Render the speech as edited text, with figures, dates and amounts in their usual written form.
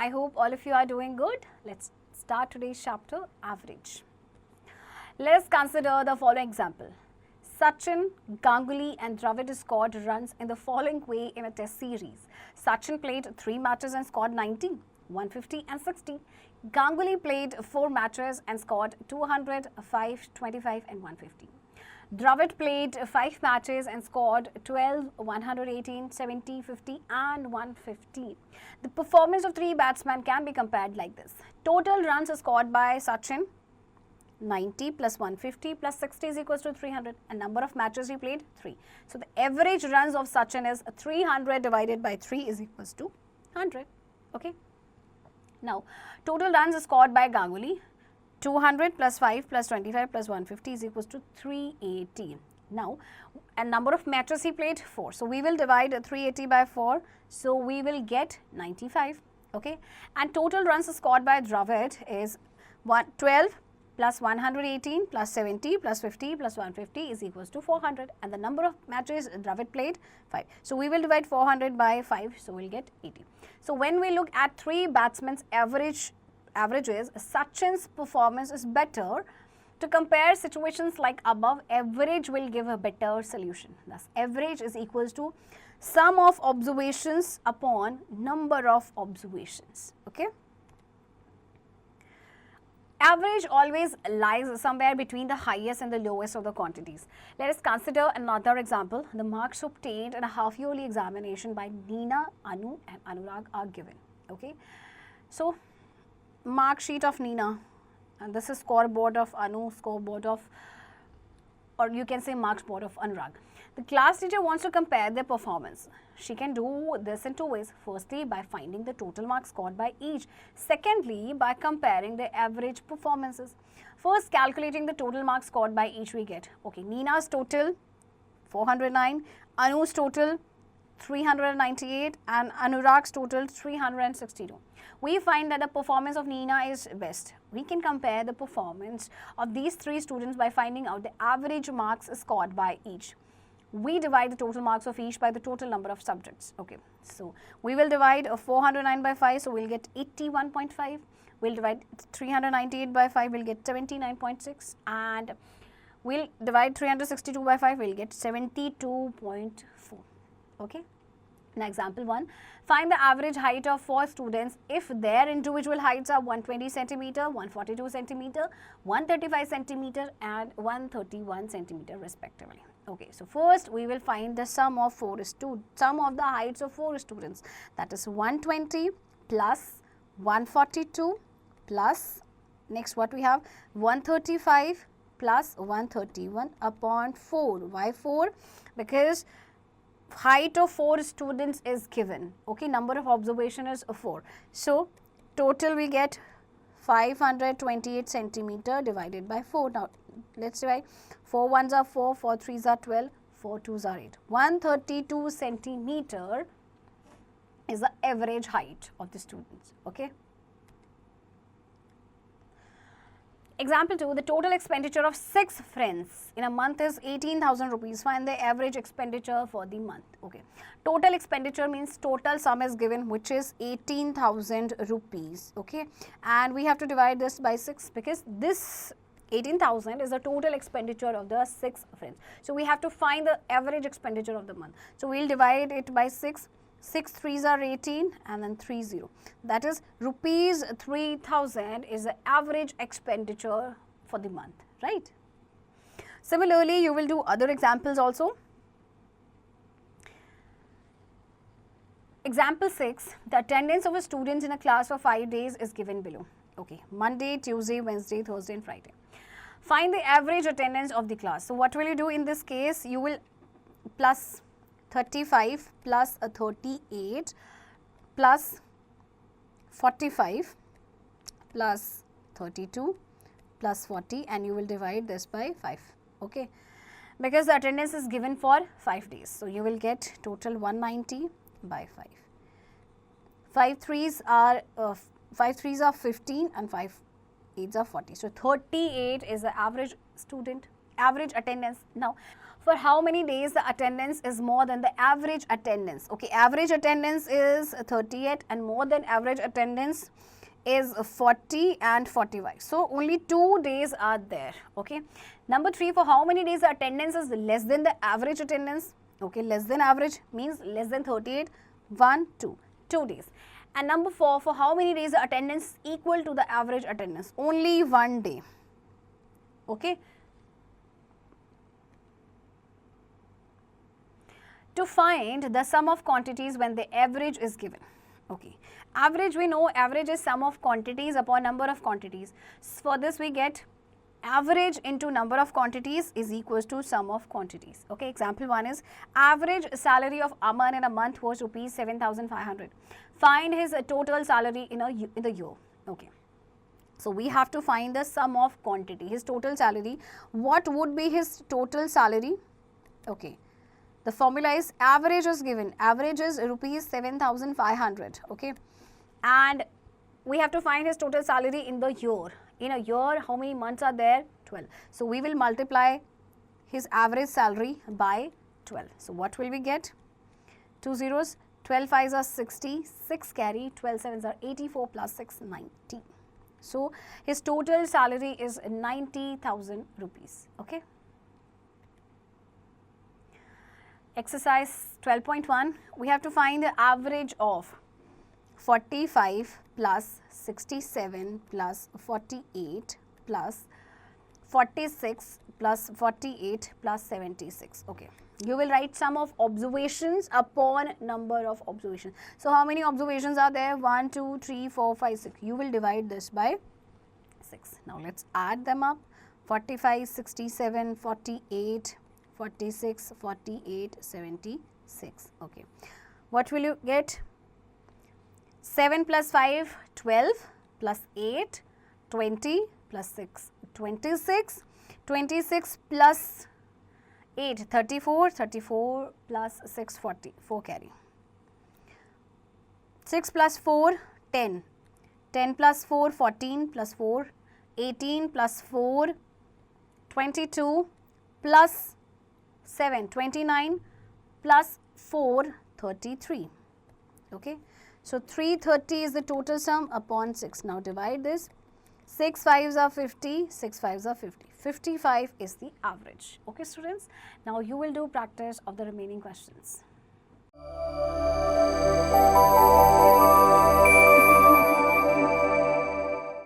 I hope all of you are doing good. Let's start today's chapter, average. Let's consider the following example. Sachin, Ganguly and Dravid scored runs in the following way in a test series. Sachin played 3 matches and scored 90, 150 and 60. Ganguly played 4 matches and scored 200, 5, 25 and 150. Dravid played 5 matches and scored 12, 118, 70, 50 and 150. The performance of 3 batsmen can be compared like this. Total runs scored by Sachin, 90 plus 150 plus 60 is equals to 300, and number of matches he played, 3. So the average runs of Sachin is 300 divided by 3 is equals to 100. Okay. Now total runs scored by Ganguly, 200 plus 5 plus 25 plus 150 is equals to 380. Now, and number of matches he played, 4. So we will divide 380 by 4. So we will get 95. Okay. And total runs scored by Dravid is 12 plus 118 plus 70 plus 50 plus 150 is equals to 400. And the number of matches Dravid played, 5. So we will divide 400 by 5. So we'll get 80. So when we look at 3 batsmen's averages, Sachin's performance is better. To compare situations like above, average will give a better solution. Thus, average is equals to sum of observations upon number of observations. Okay. Average always lies somewhere between the highest and the lowest of the quantities. Let us consider another example. The marks obtained in a half-yearly examination by Neena, Anu and Anurag are given. Okay. So, mark sheet of Neena, and this is scoreboard of Anu, scoreboard of, or you can say marks board of Anurag. The class teacher wants to compare their performance. She can do this in 2 ways. Firstly, by finding the total marks scored by each. Secondly, by comparing their average performances. First, calculating the total marks scored by each we get. Okay, Neena's total 409, Anu's total 398 and Anurag's total 362. We find that the performance of Neena is best. We can compare the performance of these 3 students by finding out the average marks scored by each. We divide the total marks of each by the total number of subjects. Okay, so we will divide 409 by 5, so we'll get 81.5. We'll divide 398 by 5, we'll get 79.6, and we'll divide 362 by 5, we'll get 72.4. Okay. Now example 1, find the average height of 4 students if their individual heights are 120 centimeter, 142 centimeter, 135 centimeter and 131 centimeter respectively. Okay, so first we will find the sum of the heights of 4 students, that is 120 plus 142 plus, next what we have, 135 plus 131 upon 4. Why 4? Because height of 4 students is given. Okay, number of observation is 4. So total we get 528 centimeter divided by 4. Now let's divide. 4 ones are 4, 4 threes are 12, 4 twos are 8. 132 centimeter is the average height of the students. Okay. Example 2, the total expenditure of 6 friends in a month is 18,000 rupees. Find the average expenditure for the month. Okay. Total expenditure means total sum is given, which is 18,000 rupees. Okay. And we have to divide this by 6 because this 18,000 is the total expenditure of the 6 friends. So we have to find the average expenditure of the month. So we'll divide it by 6. 6 threes are 18 and then 3 0. That is rupees 3,000 is the average expenditure for the month, right? Similarly, you will do other examples also. Example 6, the attendance of a student in a class for 5 days is given below. Okay, Monday, Tuesday, Wednesday, Thursday and Friday. Find the average attendance of the class. So what will you do in this case? You will plus 35 plus 38 plus 45 plus 32 plus 40 and you will divide this by 5. Okay, because the attendance is given for 5 days. So you will get total 190 by 5. 5 threes are 15 and 5 8s are 40. So 38 is the average student. average attendance. Now, for how many days the attendance is more than the average attendance? Okay, average attendance is 38 and more than average attendance is 40 and 45. So, only 2 days are there. Okay. Number 3, for how many days the attendance is less than the average attendance? Okay, less than average means less than 38, 1, 2, 2 days. And number 4, for how many days the attendance is equal to the average attendance? Only 1 day. Okay. To find the sum of quantities when the average is given. Okay. Average, we know average is sum of quantities upon number of quantities. For this we get average into number of quantities is equals to sum of quantities. Okay. Example 1 is average salary of Aman in a month was rupees 7,500. Find his total salary in the year. Okay. So, we have to find the sum of quantity, his total salary. What would be his total salary? Okay. The formula is average is given, average is rupees 7,500, okay, and we have to find his total salary in the year. In a year, how many months are there? 12. So, we will multiply his average salary by 12. So, what will we get? 2 zeros, 12 5s are 60, 6 carry, 12 7s are 84 plus 6, 90. So, his total salary is 90,000 rupees, okay. Exercise 12.1, we have to find the average of 45 plus 67 plus 48 plus 46 plus 48 plus 76. Okay. You will write sum of observations upon number of observations. So, how many observations are there? 1, 2, 3, 4, 5, 6. You will divide this by 6. Now, let us add them up. 45, 67, 48, 46, 48, 76. Okay. What will you get? 7 plus 5, 12 plus 8, 20 plus 6, 26, 26 plus 8, 34, 34 plus 6, 40, 4 carry. 6 plus 4, 10, 10 plus 4, 14 plus 4, 18 plus 4, 22 plus 7, 29 plus 4, 33. Okay. So, 330 is the total sum upon 6. Now, divide this. 6 5s are 50, 6 5s are 50. 55 is the average. Okay, students. Now, you will do practice of the remaining questions.